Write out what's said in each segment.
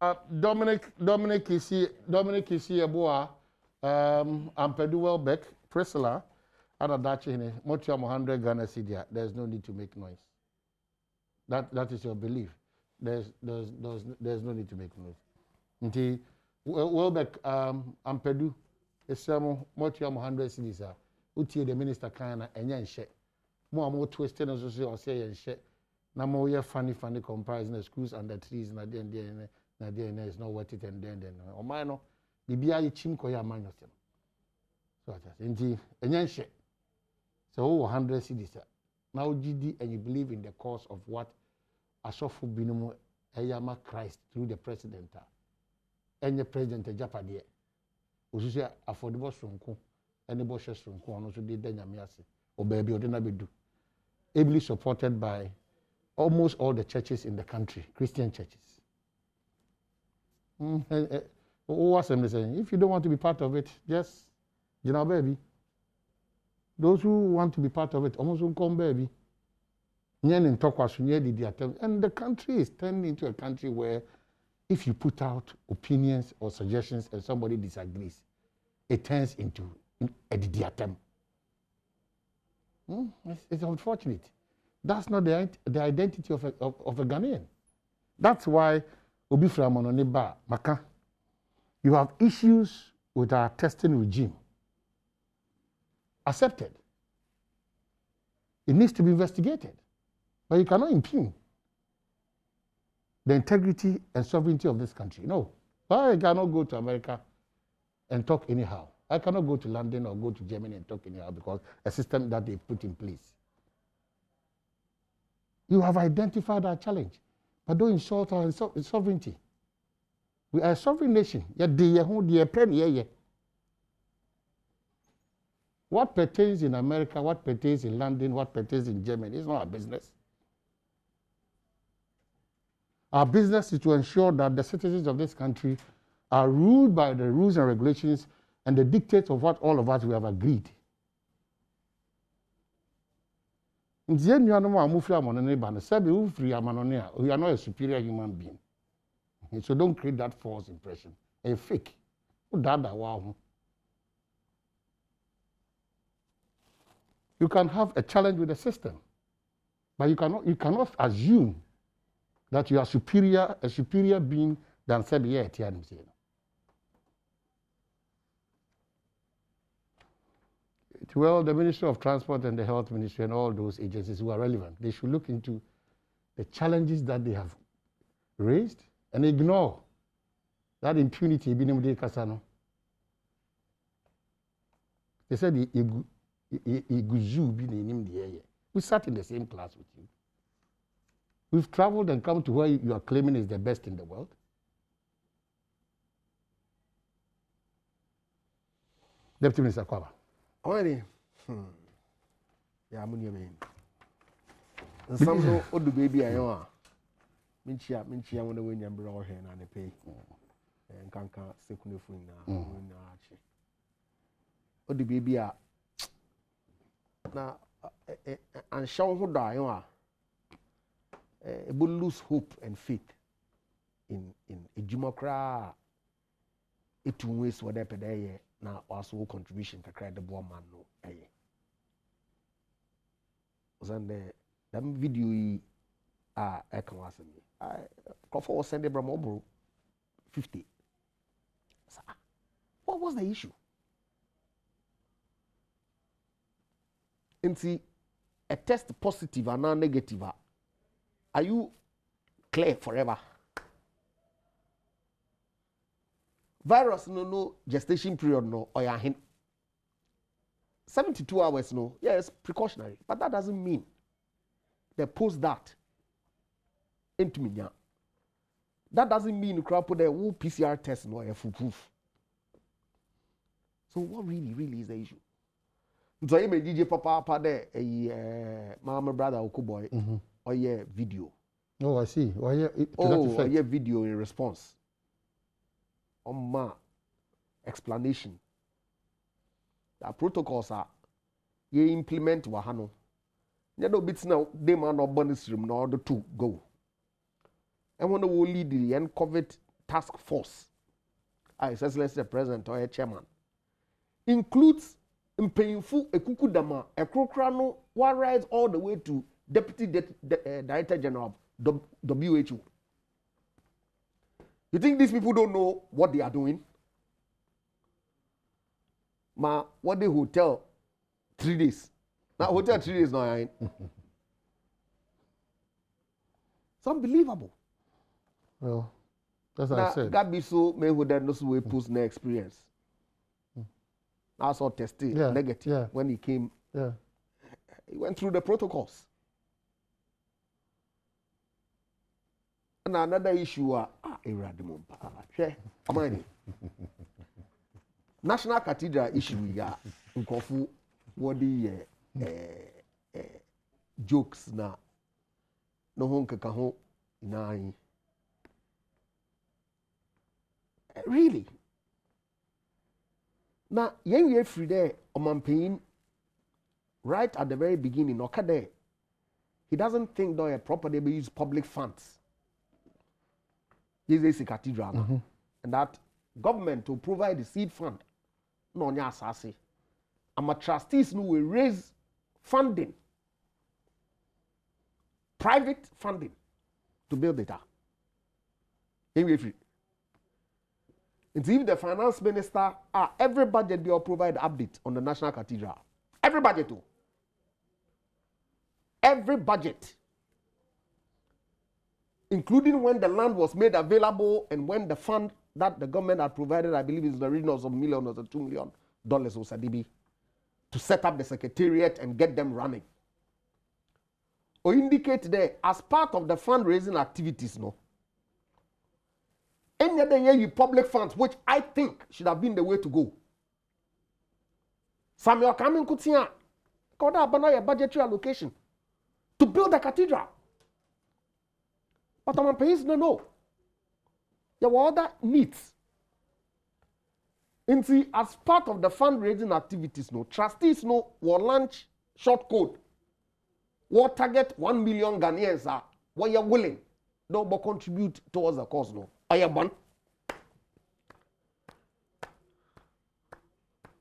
Dominic is here, boy. Ampedu Welbeck, Priscilla, and Adachi, Motiam 100 Ghana Cedi. There's no need to make noise. That is your belief. There's no need to make noise. Until Welbeck, Ampedu, is some Motiam 100 Cedi. Uti the minister kana enya nhye. Mo amo twisted no so say nhye. Na mo ye funny comparison the schools and the trees na there is not worth it and then o man no bibia ye chim ko ya man yosem. So that nti enya nhye. So 100 cedis. Now GD and you believe in the cause of what asofo binumu eyama Christ through the president. Enye president Japade. Osusu affordable sonko. Anybody shares from Kuano to did Danyamiasi or baby or Denabidu. Ably supported by almost all the churches in the country, Christian churches. What's them saying? If you don't want to be part of it, just, you know, baby. Those who want to be part of it almost won't come, baby. And the country is turning into a country where if you put out opinions or suggestions and somebody disagrees, it turns into a diatem. It's unfortunate. That's not the identity of a Ghanaian. That's why Obi Framononiba Maka, you have issues with our testing regime. Accepted. It needs to be investigated. But you cannot impugn the integrity and sovereignty of this country. No. I cannot go to America and talk anyhow. I cannot go to London or go to Germany and talk anyhow because a system that they put in place. You have identified our challenge, but don't insult our sovereignty. We are a sovereign nation. What pertains in America, what pertains in London, what pertains in Germany is not our business. Our business is to ensure that the citizens of this country are ruled by the rules and regulations and the dictates of what all of us we have agreed. We are not a superior human being. So don't create that false impression. A fake. You can have a challenge with the system, but you cannot assume that you are a superior being than Sebi. Well, the Ministry of Transport and the Health Ministry and all those agencies who are relevant, they should look into the challenges that they have raised and ignore that impunity. They said, we sat in the same class with you. We've traveled and come to where you are claiming is the best in the world. Deputy Minister Kwaba. Already, yeah, I'm going to some no old baby. I know. Minchia, I want to win your brother and I pay. And can't second phone now. Old baby, now, and show who die. Will lose hope and faith in a Jumokra. It will waste whatever they now also contribution to create the Badwam no that video I can ask me. I was sending Bramobro 50. What was the issue? And see, a test positive and non negative. Are you clear forever? Virus no gestation period no or ya 72 hours no, yes, precautionary, but that doesn't mean they post that into me. That doesn't mean you crap put the whole PCR test no a full proof. So what really is the issue? So you may DJ Papa there mama brother Okuboy or yeah video. Oh, I see. Oh, yeah, video in response. On my explanation. The protocols are you implement wahano. You know, bits now them are not bonus room in order to go. And when we lead the COVID task force. Excellency the president or a chairman. Includes mpanyinfo ekukudama ekrokra no one rise all the way to deputy director general of WHO. You think these people don't know what they are doing? Ma, what the hotel 3 days? Now hotel 3 days now. It's unbelievable. Well, that's what I said. God be so me who that knows we post no experience. I saw tested negative when he came. Yeah. He went through the protocols. And another issue National Cathedral issue ya nkofu what the jokes na no ho nkeka ho nine. Really? Now, yen ye free there, Omanpain, right at the very beginning, Okade, he doesn't think that a property will use public funds. This is a cathedral, and that government will provide the seed fund. No, nyasasi. And my trustees no will raise funding, private funding, to build it up. Yen ye free. If the finance minister, every budget they will provide update on the National Cathedral. Every budget too. Every budget. Including when the land was made available and when the fund that the government had provided, I believe is in the region of $1 million or $2 million or SADB, to set up the secretariat and get them running. Or indicate there, as part of the fundraising activities, no, any other year you public funds, which I think should have been the way to go. Samuel Kamin Kutia, called up a budgetary allocation to build a cathedral. But I'm paying no. There were other needs. And see, as part of the fundraising activities, no trustees no will launch short code. Will target 1 million Ghanaians what you're willing. No, but contribute towards the cause, no. I am one.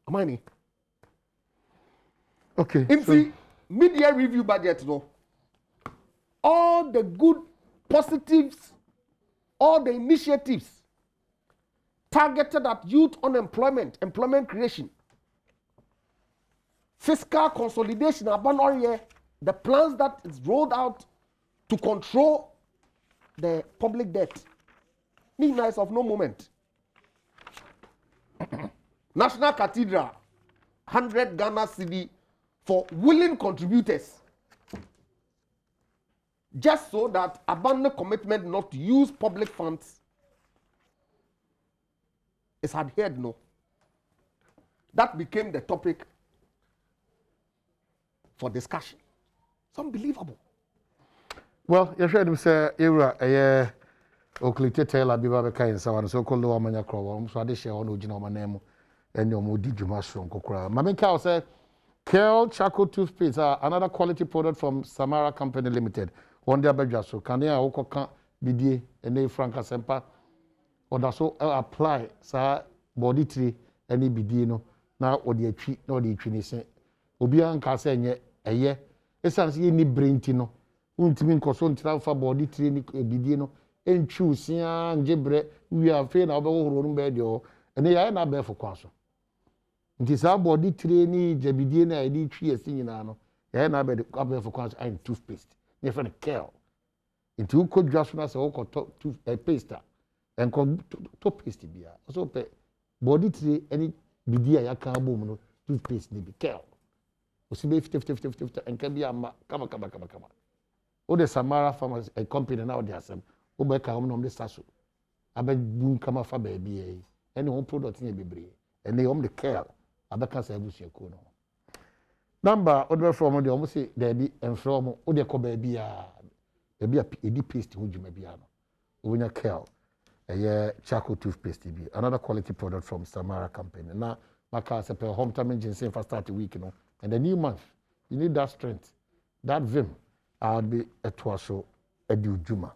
Money. Okay. In the media review budget, no. All the good positives, all the initiatives targeted at youth unemployment, employment creation, fiscal consolidation, the plans that is rolled out to control the public debt. Nina is of no moment. National Cathedral, 100 Ghana cedi for willing contributors. Just so that abandon commitment not to use public funds is adhered, no. That became the topic for discussion. It's unbelievable. Well, you heard him say, Era, Oklite Taylor Biba Kain, so called Lomania Crow, so I share on Ujinoma name and your moody Jumasron Kokra. Mamika said, Kel Charcoal Toothpaste, another quality product from Samara Company Limited. One day, Bejaso, Kania Okoka Bidi, and a Franca Sempa, or that's so apply, sir, body tree, any bidino, now or the tree, no the tree, Obian Cassan, a year, essence any brain tino, ultimate conson for body tree, bidino, and choose, and jebre, we are fair of all room bed, and they are not bear for council. It is our body training, Jebidina, I did 3 years in Yano, and I bear for council and toothpaste. Never a care. Into who could just as a toothpaste and called toothpaste beer. Also, pay body tree any bidia yaka boom, toothpaste, maybe care. Osibe 50 and can be a kama. Oh, the Samara farmers a company now, they are some. Obeka on the Sasso. I bet boom come for baby. Any home product in a baby. And they own the care. I bet can't say Bushia Kono. Number other from the almost say there be and from other baby a deep paste which you may be on. When you care a charcoal toothpaste be another quality product from Samara Company. Now, my car is a home time engine saying for start a week, you know, and the new month you need that strength, that vim. I'll be a twaso a do juma.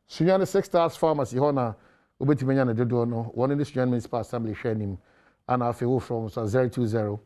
Sunyani 6 stars pharmacy, Hona, obetimi nya na dodo no one in the Student Municipal Assembly share him and afi wo from so 020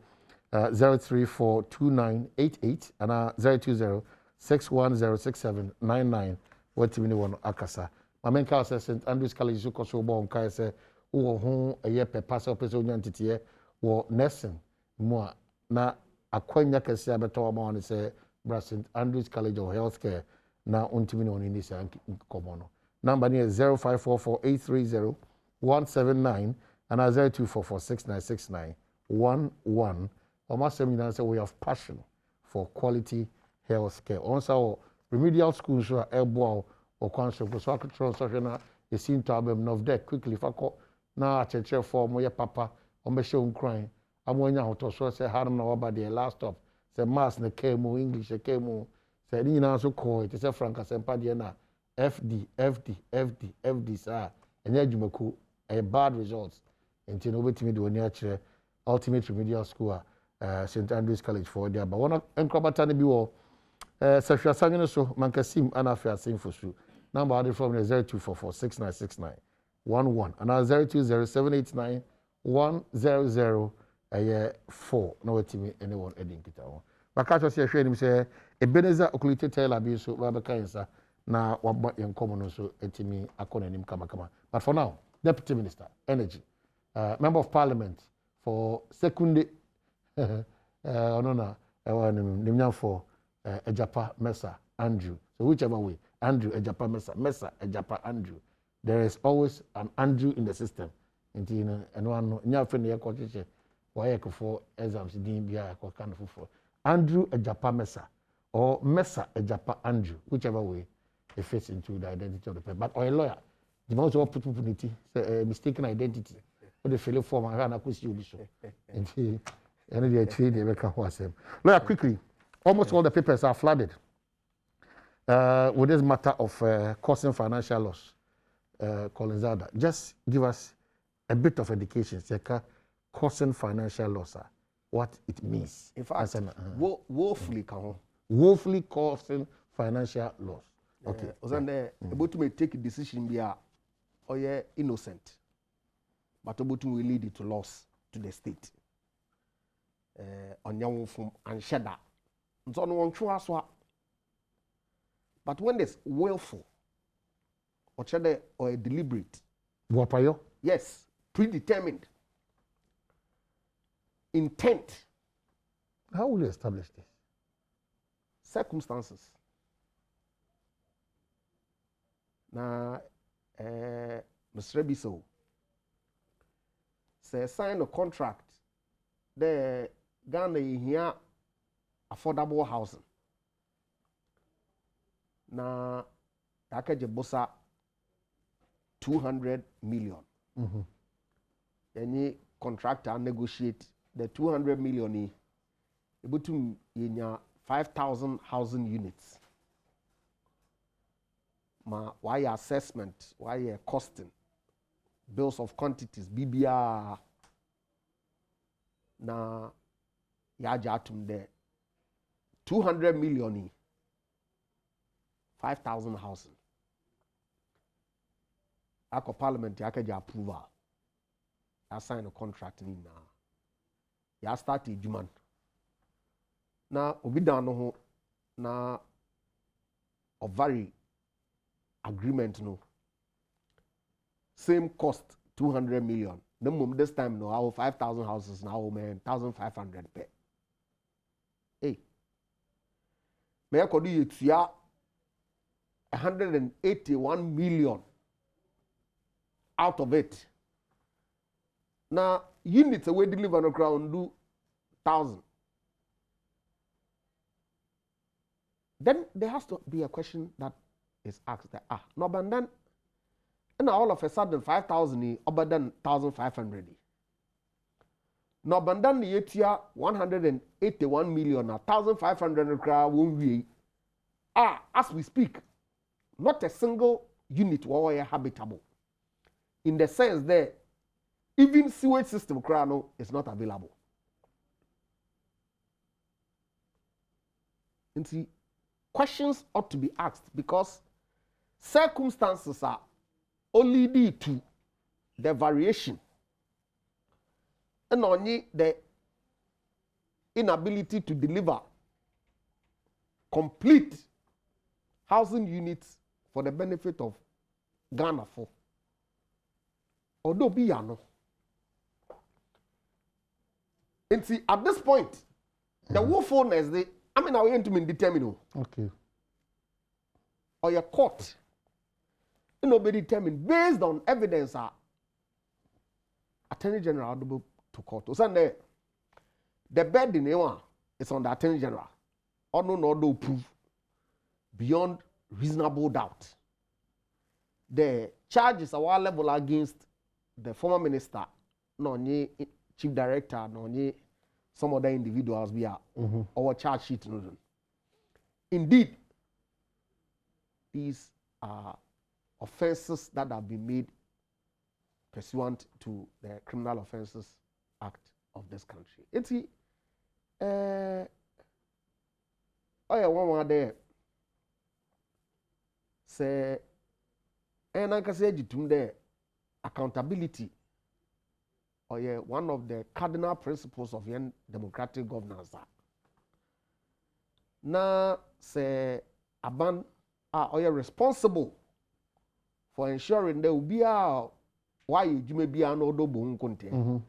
0342988 and 020 6106799 watimi ne won akasa mamenka say St Andrews College so koso bo nkai say wo ho eye pepa say opese onya ntete wo nursing mu a na akwanya kase abeto ma on say St Andrews College of Healthcare na ontimi ne won ni say komo no number is 0544-830-179 and 0244-6969-11. Almost 7 say we have passion for quality health care. Also, remedial schools are able or concept so I could try to you seem to have enough there quickly. If I call now, I check for my papa or my show crying. I'm going out to so say, how do know about the last stop? Say, mass the came English, the came say, you know, so call it. It's a frank as a FD, sir. And yet, you make a bad results. Until nobody to me do any actual ultimate remedial school, St. Andrews College for there. But one of Encobatani Biwo, Safia Sangin, so Mankasim, and Afia Sim for Sue. Number added from 0244-6969-11 and 020789-100 No, to me, anyone adding it. Makacho say, him say, Ebenezer Okulite Taylor be so Babaka na wabba yen common so etimi akona nim kama. But for now, Deputy Minister, Energy, Member of Parliament for second onona nimnya for Ejapa Mesa Andrew. So whichever way, Andrew Ejapa Mesa Ejapa Andrew. There is always an Andrew in the system. Inti and one nya fe ne yakocheche why for exams din bia ko kan for Andrew Ejapa Mesa or Mesa Ejapa Andrew, whichever way it fits into the identity of the person. But or a lawyer, the most opportunity, mistaken identity. What the failure form and I could see you so. And the trade they make a lawyer quickly. Almost all the papers are flooded with this matter of causing financial loss. Colin Dauda, just give us a bit of education. Causing financial loss, what it means. In fact, woefully causing financial loss. Okay. About to take a decision be innocent, but about to lead it to loss to the state. On young from and shada. So no one trust. But when there's willful or shada or deliberate, Wapayo? Yes, predetermined intent. How will you establish this? Circumstances. Na Mr. Biso say sign a contract the Ghana here affordable housing na yakaje bosa 200 million. Any contractor negotiate the 200 million able to yenya 5,000 housing units. Why assessment, why costing, bills of quantities, BBR, na yajatum there. 200 million, 5,000 housing. Ako parliament yakaja approval. I sign a contract in now. Ya start a juman. Na obidano ho na a very agreement no. Same cost 200 million. The moment this time no, our 5,000 houses now man 1,500 pay. Hey, may I call you to 181 million out of it. Now units away deliver on ground do 1,000. Then there has to be a question that is asked that no, but then and all of a sudden 5,000 over than 1,500. No, but then the year 181 million 1,500 crowd won't be as we speak, not a single unit were habitable. In the sense that even sewage system crano is not available. And see, questions ought to be asked because circumstances are only due to the variation and only the inability to deliver complete housing units for the benefit of Ghana for. Although be no. And see, at this point, the woefulness, I mean, I want to determine. Okay. Or your court, nobody determined based on evidence. Attorney General to court. So the bed in is on the Attorney General. Or no proof beyond reasonable doubt. The charges are one level against the former minister, chief director, some other individuals be our charge sheet. Indeed, these are offenses that have been made pursuant to the Criminal Offences Act of this country. It's one there say and I can say the accountability one of the cardinal principles of democratic governance. Now say aban are responsible for ensuring there will be why you may be an odo bon content.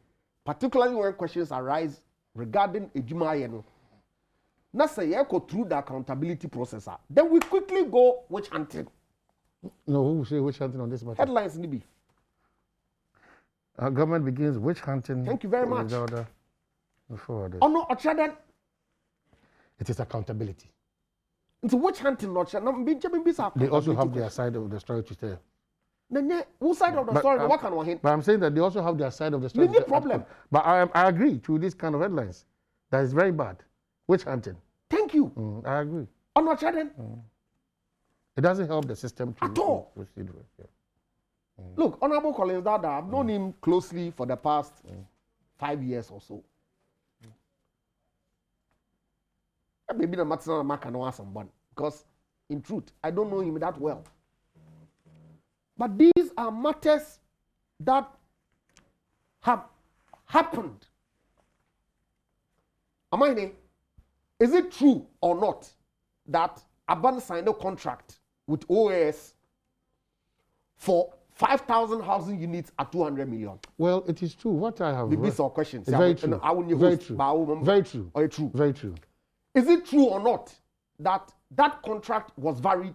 Particularly when questions arise regarding ejuma. Now say you go through the accountability process. Then we quickly go witch hunting. No, who will say witch hunting on this matter? Headlines nibi. Our government begins witch hunting. Thank you very much. Dauda, before this. Oh no, Ochaden. It is accountability. It's witch hunting, not They also have their side of the story to tell. Whose side of the story? What can one? But I'm saying that they also have their side of the story. No problem. But I agree to this kind of headlines. That is very bad. Witch hunting. Thank you. I agree. Oh no, Ochaden. It doesn't help the system to at all. Proceed with. Yeah. Look, Honorable Collins Dauda, I've known him closely for the past 5 years or so. Maybe the matter I can ask someone because, in truth, I don't know him that well. But these are matters that have happened. Amine, is it true or not that Aban signed a contract with OAS for 5,000 housing units at 200 million? Well, it is true. What I have Maybe some questions. Very true. Very true. Very true. Or true. Very true. Is it true or not that that contract was varied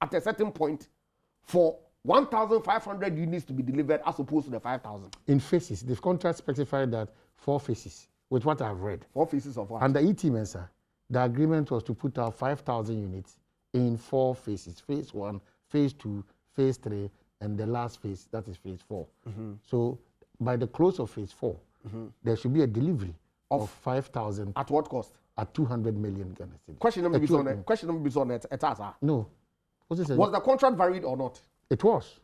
at a certain point for 1,500 units to be delivered as opposed to the 5,000? In phases. The contract specified that 4 phases, with what I've read. 4 phases of what? Under ET Mensa, the agreement was to put out 5,000 units in 4 phases. Phase 1, phase 2, phase 3, and the last phase, that is phase 4. So by the close of phase 4, there should be a delivery of 5,000. At what cost? At 200 million Ghana cedis. Question number is on it. Question number is on it. No. Was the contract varied or not? It was.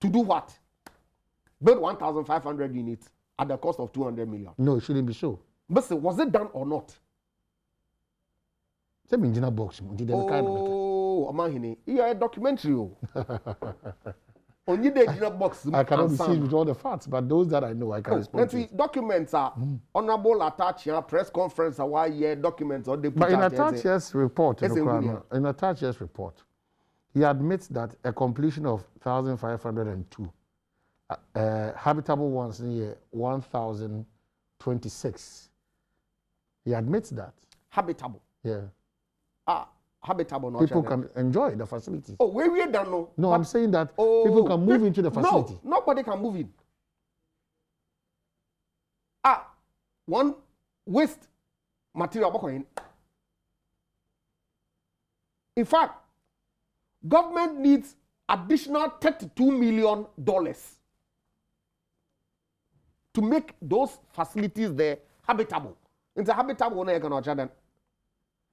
To do what? Build 1,500 units at the cost of 200 million. No, it shouldn't be so. But was it done or not? Box. Oh, Amahini, you are a documentary. Only the box. I cannot be seen with all the facts, but those that I know, I can respond to. Documents are honorable attached here, press conference, documents or the. But in Attach's report, in Attach's report, he admits that a completion of 1,502, habitable ones in year 1,026. He admits that. Habitable. Yeah. Habitable. People can enjoy the facility. Oh, we don't know. No, I'm saying that people can move into the facility. No, nobody can move in. One waste material. In fact, government needs additional $32 million to make those facilities there habitable. It's a habitable one.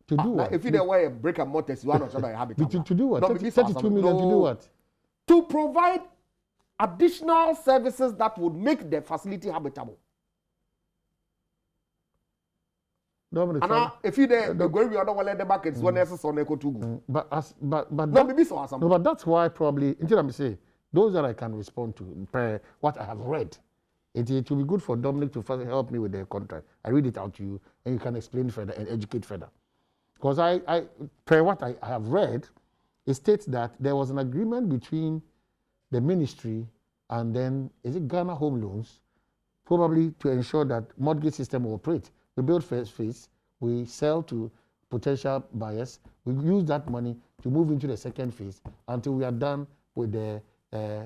To do what? If you don't wear a brick and mortar, you are not habitable. To do what? 32 million to do what? To provide additional services that would make the facility habitable. And if you go the other one, the back it's one else on echo to go. But that's why probably until I'm saying Those that I can respond to, per what I have read. It will be good for Dominic to first help me with the contract. I read it out to you, and you can explain further and educate further. Because per what I have read, it states that there was an agreement between the ministry and then, is it Ghana Home Loans, probably to ensure that mortgage system will operate. We build first phase, we sell to potential buyers, we use that money to move into the second phase until we are done with the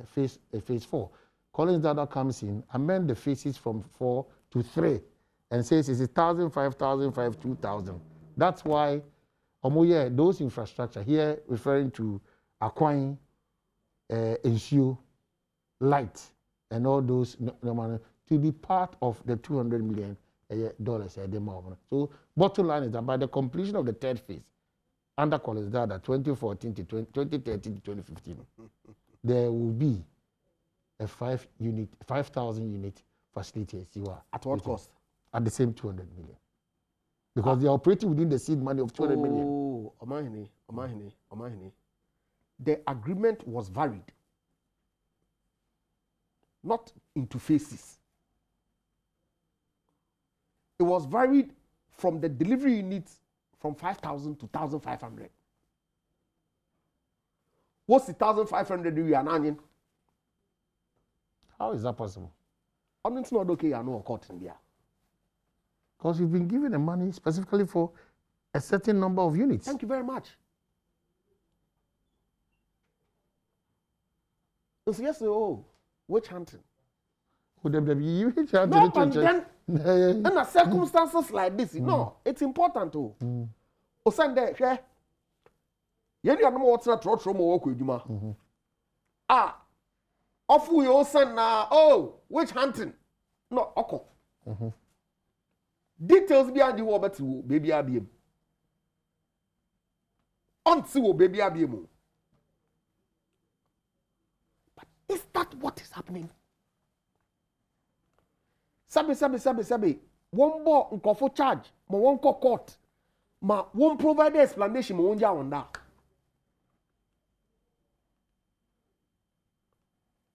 phase 4. Collins Dauda comes in, amend the phases from 4 to 3, and says it's 1,000, 5,000, 2,000. That's why those infrastructure here referring to acquiring ensure light and all those to be part of the $200 million. So bottom line is that by the completion of the third phase, under Collins Dauda 2014 to 2013 to 2015, there will be a 5,000 unit facility. At what cost? At the same 200 million. Because they are operating within the seed money of 200 million. Oh, Omahini. The agreement was varied, not into phases. It was varied from the delivery units from 5,000 to 1,500. What's the 1,500 you are now? How is that possible? It's not okay, I know a court in there. Because you've been given the money specifically for a certain number of units. Thank you very much. So yes, witch hunting. No, and then under circumstances like this, no, it's important too. Osande, yeah. You don't know what's not true from work with you. Off we also now, witch hunting. No, okay. Details behind the war, but baby ABM. Until baby ABM. But is that what is happening? Sabi. One more unkofo charge, ma one court, ma one provide explanation, ma one on that.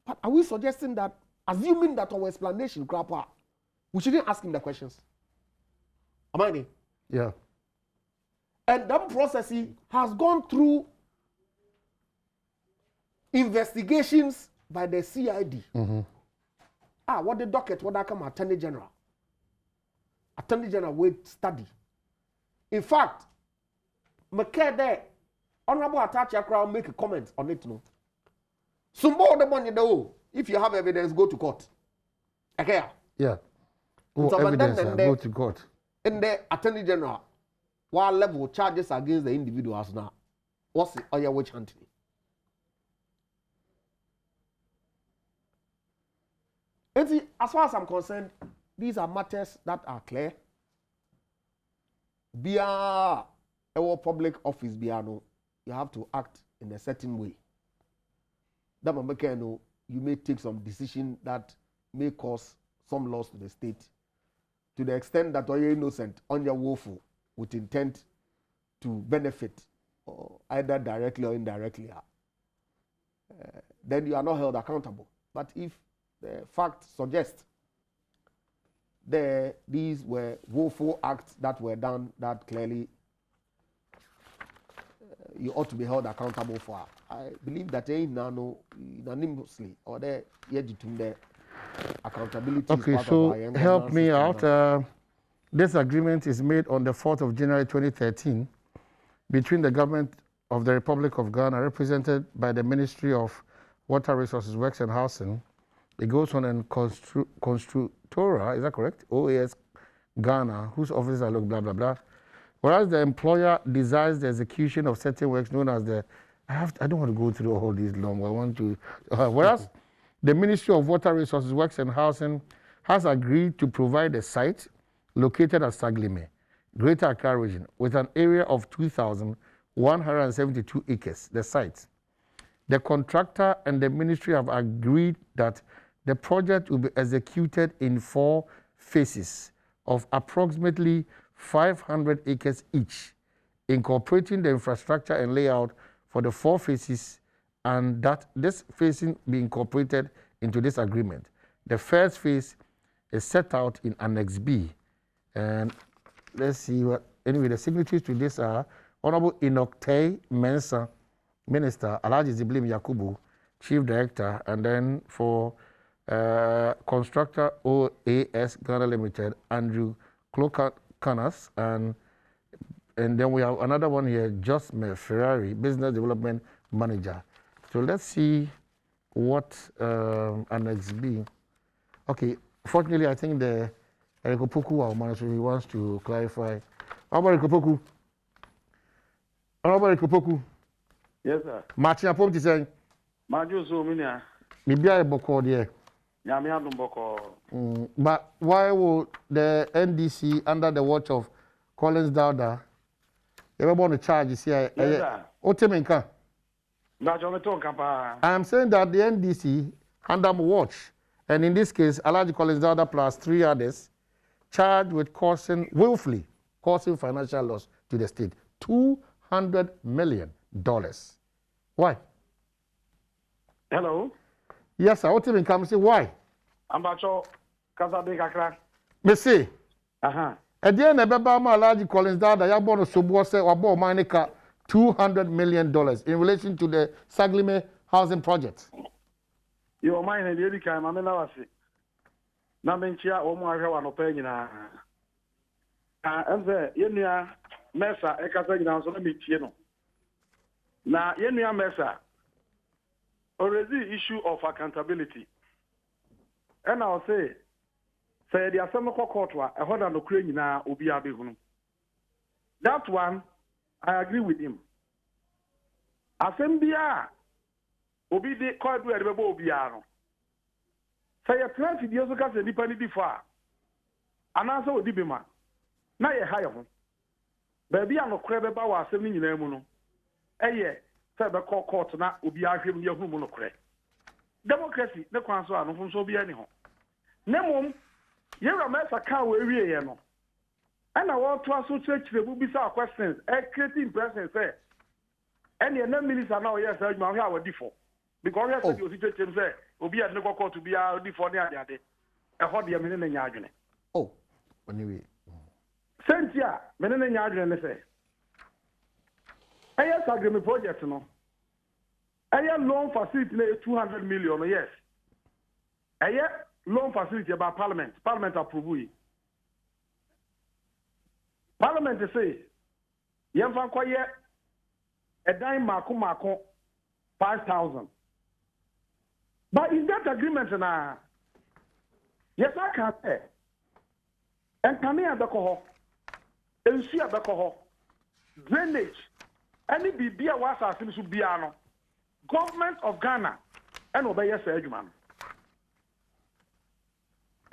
But are we suggesting that, assuming that our explanation, Grandpa, we shouldn't ask him the questions? Am I there? Yeah. And that process has gone through investigations by the CID. What the docket, what that come Attorney General. Attorney General will study. In fact, McKay there, Honorable Atachi Akra make a comment on it. No. Some more the money though. If you have evidence, go to court. Okay. Yeah. So Evidence, go to court. In the Attorney General, what level charges against the individuals now? What's the your witch hunting? And see, as far as I'm concerned, these are matters that are clear. Be a public office, no, you have to act in a certain way. That you may take some decision that may cause some loss to the state, to the extent that you're innocent, on your woeful, with intent to benefit, either directly or indirectly. Then you are not held accountable. But if the fact suggests these were woeful acts that were done that clearly you ought to be held accountable for. I believe that unanimously or the accountability. Okay, so help me out. This agreement is made on the 4th of January 2013 between the government of the Republic of Ghana, represented by the Ministry of Water Resources, Works and Housing. It goes on and Constructora, is that correct? OAS Ghana, whose offices are look blah blah blah. Whereas the employer desires the execution of certain works known as the I don't want to go through all these long. I want to. Whereas the Ministry of Water Resources, Works and Housing has agreed to provide a site located at Saglemi, Greater Accra Region, with an area of 2,172 acres. The site. The contractor and the ministry have agreed that the project will be executed in 4 phases of approximately 500 acres each, incorporating the infrastructure and layout for the 4 phases and that this phasing be incorporated into this agreement. The first phase is set out in Annex B. And let's see what, anyway, the signatories to this are Honorable Enoktei Mensah, Minister, Alhaji Ziblim Yakubu, Chief Director, and then for Constructor OAS Ghana Limited, Andrew Clocanas, and then we have another one here, Josme Ferrari, Business Development Manager. So let's see what Annex B. Okay, fortunately, I think the Erikopoku, our manager, he wants to clarify. Honorable Erikopoku. Yes, sir. Martin Apom to say. Maju so many. Maybe I boko there. Nyame adom boko. But why will the NDC, under the watch of Collins Dauda, ever want to charge here? Yes, sir. Otemenka. I am saying that the NDC, under watch, and in this case, Alhaji Collins Dauda plus 3 others, charged with willfully causing financial loss to the state. $200 million. Why? Hello? Yes, sir. What even come say why? Ambacho Kazabe Kakra. Me say. Aha. At the end of Alhaji Collins Dauda, ya born Sobo say or Manika $200 million in relation to the Saglemi housing project. Your mind and the Erika, Mamela was it. Namenchia, Omar, no pay na. And the Yenia Mesa, Ekazagina, so let me tell. Now, Yenia Mesa, already issue of accountability. And I'll say the Assembly Court, I heard on Ukraine now, Obiabihunu. That one, I agree with him. Assembia, Obi de called where the Obiano. Say a 20 years ago, the Nipani before. And also Dibima. Now you hire him. Baby, I'm not crab about our sending in Emuno. Eh, yeah, Faber Court now, Obiahim, your Humuno. Democracy, the council, and from so be anyhow. Nemum, you're a mess, a cow, we know. And I want to also check the Bubisa questions, creating presence there. And the minister now, yes, I have a default. Because I said, you situation there, will be at no court to be out before the other day. A hot year minute in Yagune. Oh, anyway. Sentia, minute in Yagune, say. I have agreement project, no. I have loan facility 200 million, yes. I have loan facility about Parliament. Parliament approve. Parliament say, Yamfa Kwaye, a dime Mako 5,000. But in that agreement, yes, I can say, and Kamea Bekoho, and Sia Bekoho, drainage, any Bibia was as in Subiano, government of Ghana, and obey your surgeon.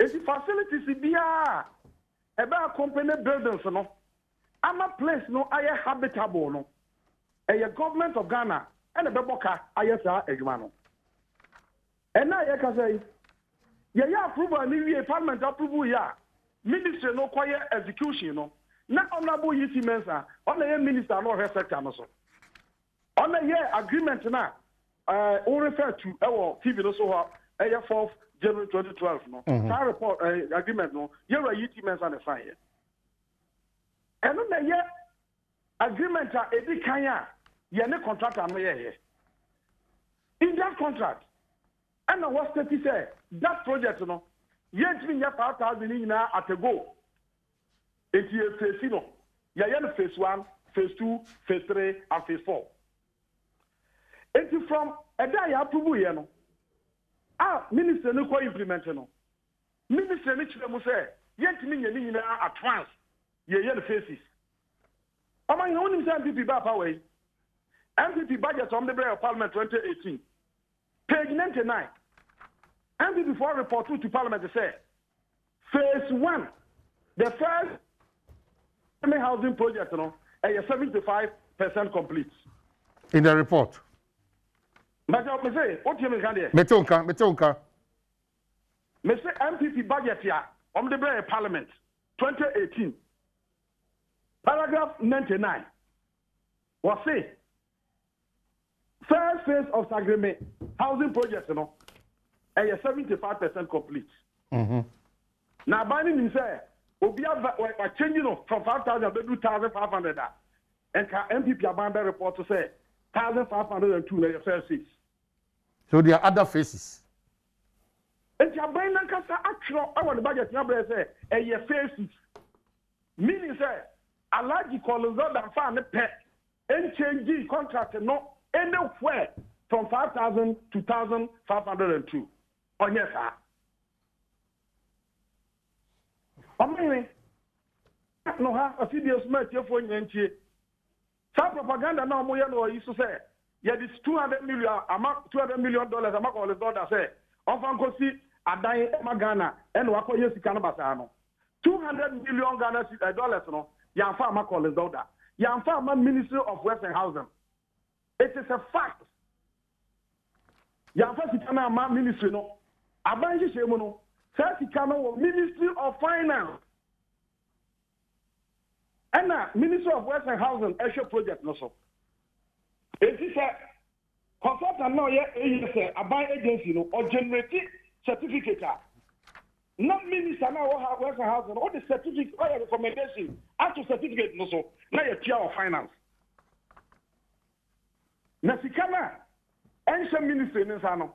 It's the facilities, Bia, about company buildings, no. I'm a place, no, I am habitable, no. A government of Ghana, and a Beboka, I am Egmano. And now I can say, yeah, approval, and Parliament approval, yeah. Ministry no quiet execution, no. Not honorable UT Mensa, on the minister, no her sector, no so. On the year agreement now, all refer to our TV, no so, 4th January 2012, no. That report, agreement, no. You're a UT Mensa on the fire. And on the year agreement, a big kaya, you're no contract, I'm here. In that contract, and what state say that project, you know, yet me 5,000 in at a go. It's your phase, you know, you're phase 1, phase 2, phase 3, and phase 4. It's from a day approval, you know. Minister no quite implement, you know. Minister Mitchell say, yet me at once, you're the faces. Am I only MPP back away? MPP budget on the Bill of Parliament 2018. Page 99. And before report to Parliament, they say, phase 1, the first housing project, you know, is 75% complete. In the report. But I say, what do you mean? Metonka. Mr. MPP budget here, on the Bill of Parliament 2018, paragraph 99, was say, first phase of Saglemi housing project, you know, and you're 75% complete. Now, binding him say, we are changing from 5,000 to 2,500. And MPP Abanda report to say 1,502 in the first phase. So there are other phases. And you're buying a cassa actual, I want the budget number say, and your phases. Meaning, say, I like you calling that and find a pet and change contract no anywhere from 5,000 to 2,502. On yes, sir. I mean, no, a few years met your phone and some propaganda now, more used to say, yeah, this $200 million, $200 million, I'm not going to say, often go see a dying Magana and Wako Yesikana 200 million Ghana dollars, no, Yanfa call is Dauda. Yanfa Ministry of Western Housing. It is a fact. Yanfa Sikana Ministry, no, Abanji Shemono, Sasikano Ministry of Finance. And Ministry of Western Housing, Asia Project, no so. It is a consultant now, yeah, a buy agency, no, or generate certificate. Not minister now have Western Housing, all the certificate, all the recommendation, actual certificate, no so. Now you're chair of finance. Nasikana, ancient ministry in Sano.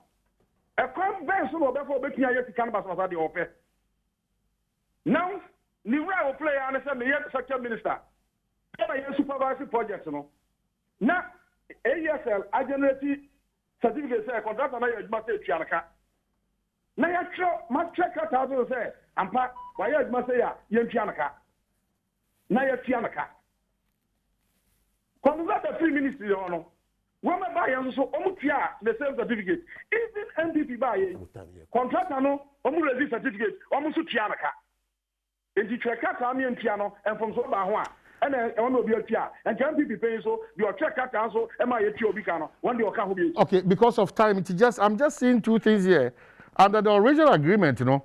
A crime bench, so therefore, making a Yakan Basmasa the open. Now, Nira will play and send the sector minister. I supervisory projects, you know. Now, ASL, I generate certificate, say, contract, and I must say, Chianaka. Now, my check out how to say, and part, why I must say, Yan Chianaka. Now, Chianaka. Convert the free ministry, you know. When I buy so the same certificate, even NDP buy contract, no, almost certificate, almost Chianaka. And the check out on piano and from Soba, and then I want to be a tia, and can be paying so your check out also, and my Etiobicano, one day can be. Okay, because of time, I'm just seeing two things here. Under the original agreement, you know,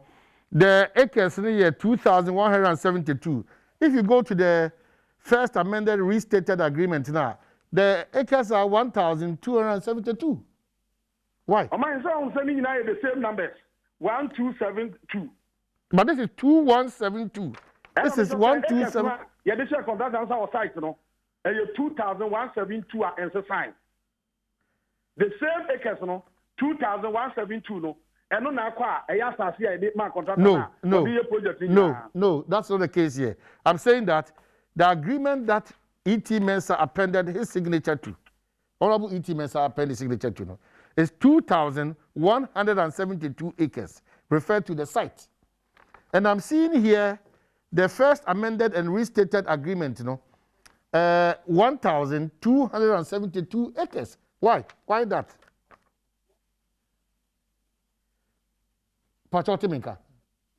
the acres in the year 2,172. If you go to the first amended restated agreement now, the acres are 1,272. Why? My son sending you the same numbers, 1,272. But this is 2,172. This is 1,272. Yeah, this is a contract on our site, you know, and you're 2,172 and it's a sign. The same acres, you know, 2,172, no. And no, that's not the case here. I'm saying that the agreement that E.T. Mensah appended his signature to, Honorable E.T. Mensah appended his signature to, no, is 2,172 acres, referred to the site. And I'm seeing here the first amended and restated agreement, you know, 1,272 acres. Why? Why that? Pachotiminka.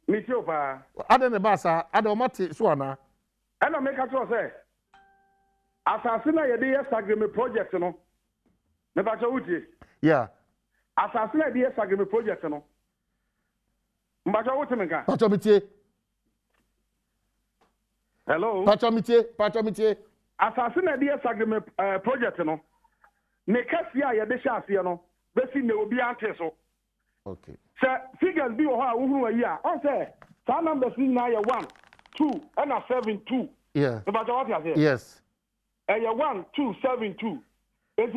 Michopa. Adom Basa, Adomati Swana. And I make a choice, say. Assassin, I did a Saglemi project, you know. Never Uti. Yeah. Assassin, I did a Saglemi project, you know. Mbachawutiminka. Pachomiti. Hello. Pachomiti. Assassin, I did a Saglemi project, you know. Nekasia, ya desha, you know. Besi ne obi ante so. Okay. So figures be who a year. I say, some numbers in now 1, 2, and a 7, 2. Yeah. Yes. And 1, 2, 7, 2. And if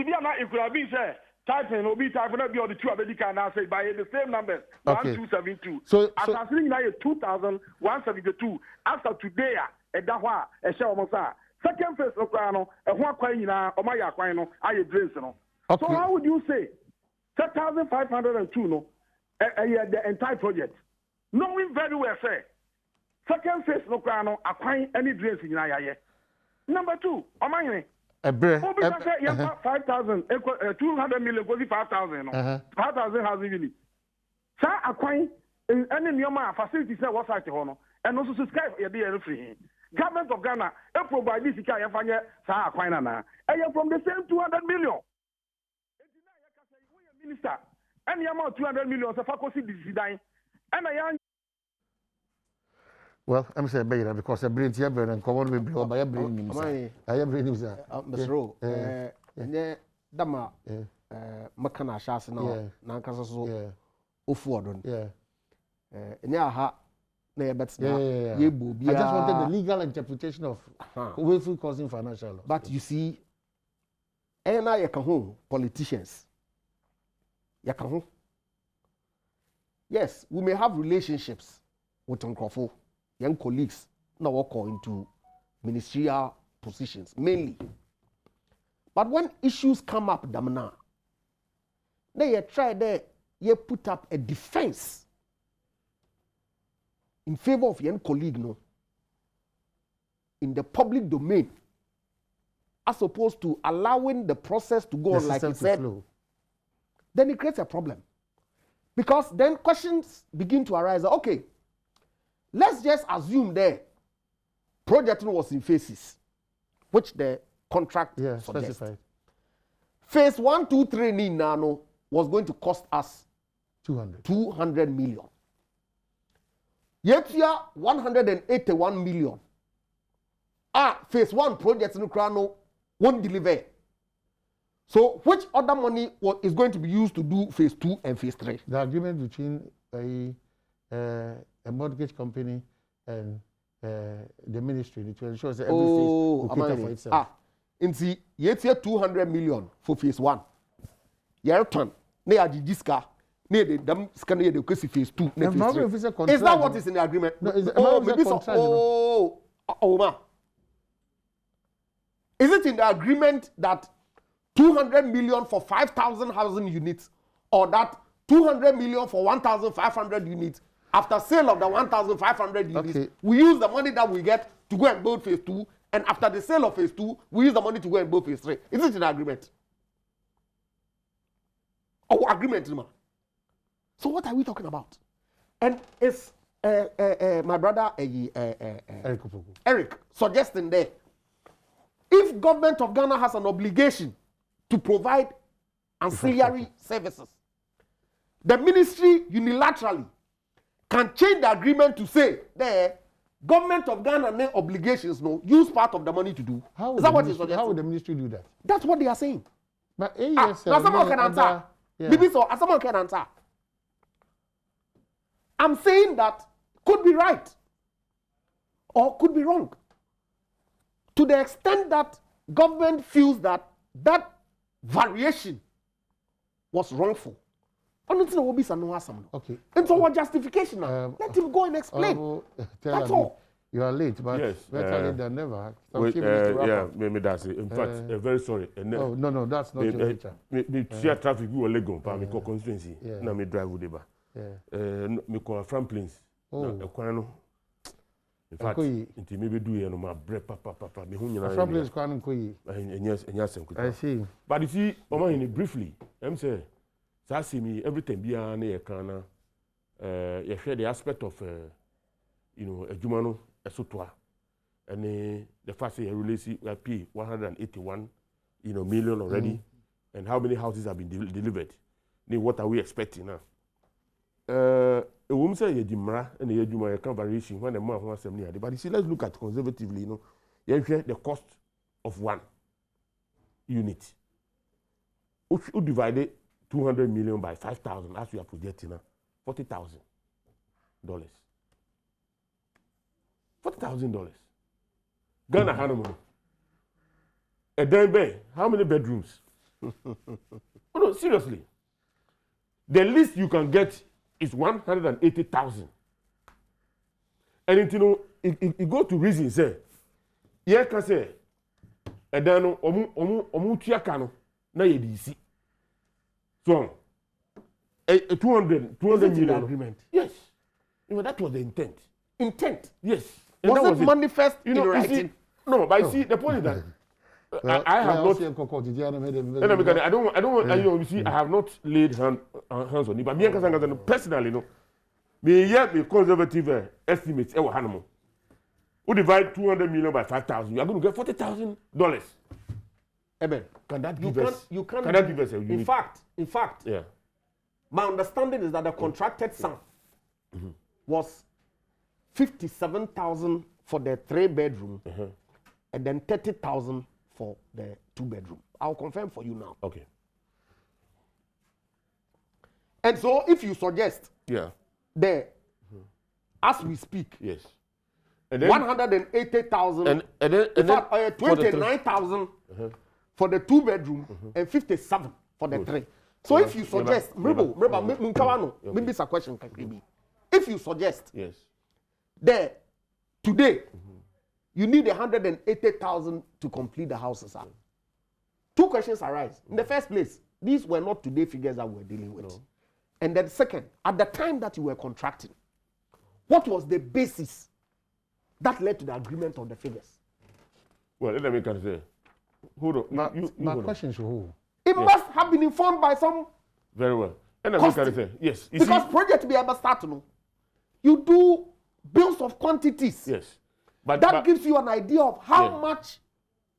you have been say, typing will be typing up the two of the can now say by the same numbers. 1, 2, 7, 2. So assassin now 2,172. After today, a Dahua, a Shawamosa. Second phase of Crano, a Huaquina, or Maya Quino, I dress. So how would you say 7,502 no? The entire project. Knowing very well, say, second phase no crano, acquiring any drains in Naya. Number 2, on my 5,000, 200 million, 5,000, 5,000 housing units. Sir, acquiring any new facilities, what's at the honor, and also subscribe your dear free. Government of Ghana, they provide this guy, Sir, acquiring, and you're from the same 200 million. Minister. And the amount 200 million of faculty design. And I am. Well, I'm saying better because I bring here and come on with by bringing him. I am bringing him. Mr. Ro, Dama, makana shas na na nkasa so ofu odon Yeah. Enya aha na yebet na Yeah. yebo bia. I just wanted the legal interpretation of willful causing financial loss. But you see, ena yeka ho politicians. Yeka ho. Yes, we may have relationships with Nkrofo, young colleagues, now work into ministerial positions, mainly. But when issues come up, damna, they try there, you put up a defense in favor of young colleague, no, in the public domain, as opposed to allowing the process to go on like it said, then it creates a problem. Because then questions begin to arise. Okay, let's just assume the project was in phases, which the contract specified. Phase 1, 2, 3 Nano was going to cost us 200 million. Yet here 181 million. Phase 1 project in Ukraine won't deliver. So, which other money is going to be used to do phase 2 and phase 3? The agreement between a mortgage company and the ministry to ensure that every phase will cater for itself. Inti yet here 200 million for phase 1. Yerton, ne ajijiska, ne de dam scan the kwesi phase 2, ne phase 3. Is that what is in the agreement? No, maybe so. Is it in the agreement that 200 million for 5,000 housing units, or that 200 million for 1,500 units? After sale of the 1,500 units, we use the money that we get to go and build phase 2, and after the sale of phase 2, we use the money to go and build phase 3. Is it in the agreement? Our agreement, man. So what are we talking about? And it's my brother Eric suggesting there, if government of Ghana has an obligation to provide ancillary services, the ministry unilaterally can change the agreement to say the government of Ghana no obligations no use part of the money to do. Is that what is suggesting? How would the ministry do that? That's what they are saying. But now someone can answer. Maybe so. Someone can answer. I'm saying that could be right or could be wrong. To the extent that government feels that that variation was wrongful. Okay. And so what justification now? Let him go and explain. That's all. You are late, but better late than never. Maybe that's it. In fact, very sorry. No, that's not your nature. Me share traffic we were Lagos, but me constituency. Na me drive with them. Me call from planes. In fact, until maybe do you know my bread, papa, me who you know. From planes, Kwan Koyi. Yes, I see. But you see, Oman briefly, I'm saying, so see me everything be an ekana. You share the aspect of, a Jumano, a Sotwa, and the fact that you release pay 181, million already, and how many houses have been delivered. What are we expecting now? A woman say Yedimra and the Yeduma can variation when a man wants some near. But you see, let's look at conservatively, you share the cost of one unit. Who divided 200 million by 5,000 as we are projecting now? $40,000. $40,000. Ghana Hanamo. A damn bay. How many bedrooms? No, seriously. The least you can get is 180,000. And it go to reason say, yeah, can say, and then omu tiakano na yedisi. So, a 200 million agreement. Yes, that was the intent. Intent. Yes, and was it manifest in writing? No, but see, the point is that I have not. I don't. You see, I have not laid hands on it. But me personally, me conservative estimates. Who divide 200 million by 5,000? You are going to get $40,000. Eben, can that give us? Can that give us a unit? In fact, yeah. My understanding is that the contracted sum was 57,000 for the 3-bedroom, and then 30,000 for the 2-bedroom. I'll confirm for you now. Okay. And so if you suggest Yeah. there, as we speak, Yes. And then 180,000, and then in fact, for the three- 29,000 for the 2-bedroom and 57 for the 3. So if you suggest, maybe it's a question. If you suggest Yes. there today, you need 180,000 to complete the houses. Two questions arise. In the first place, these were not today figures that we're dealing with. No. And then second, at the time that you were contracting, what was the basis that led to the agreement of the figures? Well, let me say. Hold on. My hold on. question is who? It must have been informed by some. Very well. And let me say. Yes. You Because see, project be able to start, you do bills of quantities. yes. But That gives you an idea of how Yeah. much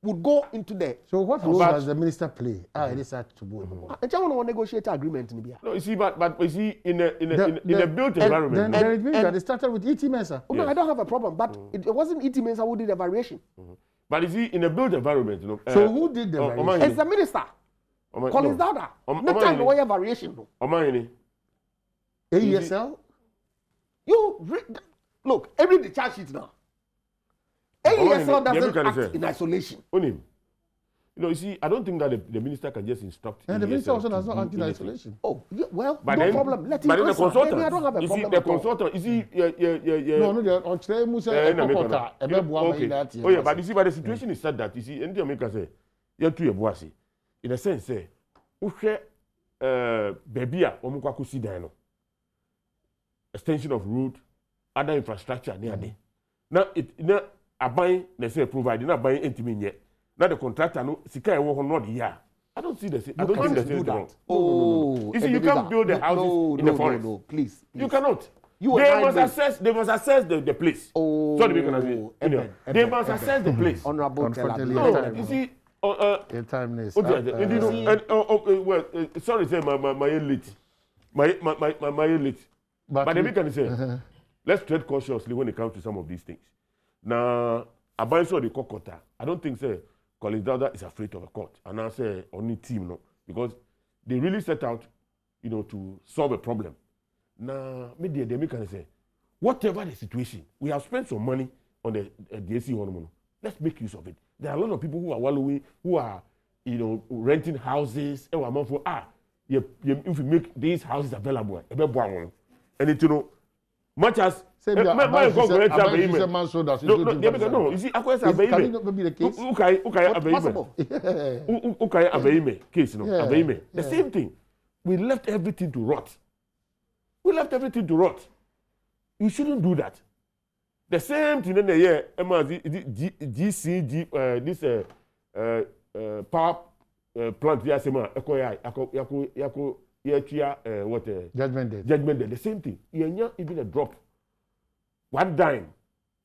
would go into the. So what role But- does the minister play? It is hard to go. And you want to negotiate agreement in the. no, you see, but you see, in a built environment. Then it means that it started with E.T. Mensah. Oh, no, Yes. I don't have a problem, but it wasn't E.T. Mensah who did the variation. But you see, in a built environment, So who did the variation? It's the minister, Collins Dauda. No time to variation. No. Omani. AESL? Look, every the charge sheet now. AESL doesn't act in isolation. Onim. You know, you see, I don't think that the minister can just instruct. And the minister AESL also does to not do act in anything. isolation. Oh, yeah, well, But no then, problem. Let him but then the answer. consultant, Maybe I don't have a you see, problem the at all. consultant, you see, yeah. No, the Australia Musa Ekokota, Okay. Oh yeah, but you see, but the situation is such that you see, anything America say, you're too bossy. In a sense, say, uche baby a omukwa kusi dano. Extension of road, other infrastructure near there. Now it now a buying, they say provide, not buying intimate yet. Now the contractor no sika e wo not here. I don't see the same. I don't think the same wrong. Oh, You see, you can't build the houses in the forest. No, please. You cannot. You They must assess the place. Oh, So they must assess the place. Honorable Unfortunately, Teller. No, you see, The time is. sorry, say my elite, my elite. But the can say, let's tread cautiously when it comes to some of these things. Now, about the Kokota, I don't think say Collins Dauda is afraid of a court, and I say only team no, because they really set out, to solve a problem. Now, maybe they can say, whatever the situation, we have spent some money on the DSC one. Let's make use of it. There are a lot of people who are wallowing, who are, renting houses. If you make these houses available, and it, much as No, you see, the same thing. We left everything to rot. You shouldn't do that. The same thing in the year, this power plant, Judgment Day. Judgment Day. The same thing. You're not even a drop. One dime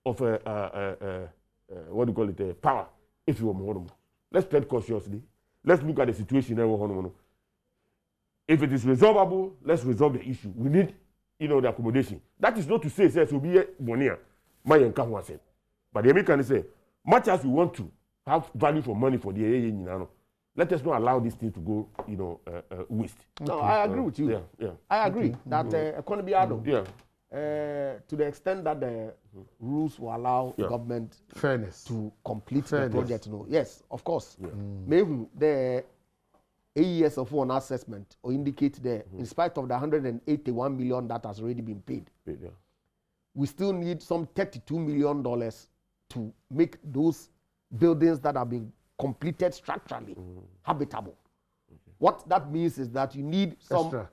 of what do you call it? Power. If you want, let's tread cautiously. Let's look at the situation. If it is resolvable, let's resolve the issue. We need, the accommodation. That is not to say it will be a bonia. My encounter said, but the American say, much as we want to have value for money for the AA, let us not allow this thing to go, waste. No, I agree with you. Yeah. I agree that economy Adom. Yeah. To the extent that the rules will allow government Fairness to complete the Fairness. project. Yes, of course. Maybe the AES of one assessment or indicate there, in spite of the 181 million that has already been paid, we still need some $32 million to make those buildings that have been completed structurally habitable. What that means is that you need some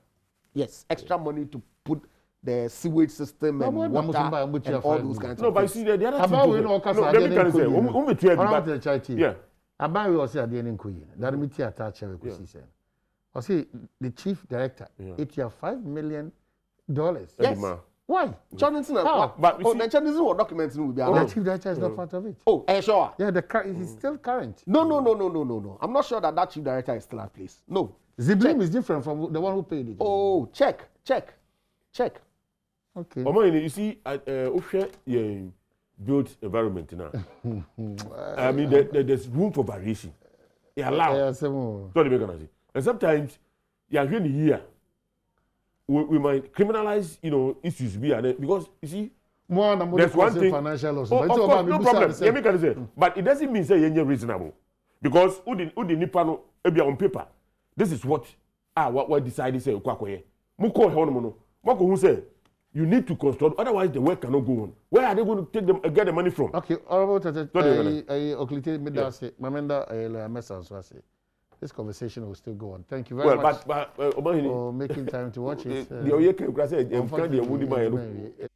extra money to put the sewage system and water and all those kinds of things. No, but you see, the other About thing we too- know, no, let me can say, Yeah. About we also at the end in that meeting attached with CCN. I see the chief director, it you have $5 million. Yes. Why? Jonathan, But you see- the Jonathan will documents will be The announced. chief director is not part of it. Oh, are you sure? Yeah, he's still current. No. I'm not sure that chief director is still at place. No. Ziblim is different from the one who paid it. Oh, check. Okay. You see, built environment now. I mean, there's room for variation. They allow. So, So they make an. And sometimes you are really here. we might criminalize, issues because you see. More than There's one thing. Financial loss. Of course, no problem. Yeah, me can say, but it doesn't mean say you're reasonable, because udi nipa no ebi on paper. This is what what decided say ukwakoye. Muko hono mono. Mako who say you need to construct, otherwise the work cannot go on. Where are they going to get the money from? Okay, all about that. Oklite Mida say, Mamenda Mesa say. This conversation will still go on. Thank you very much but for making time to watch it. The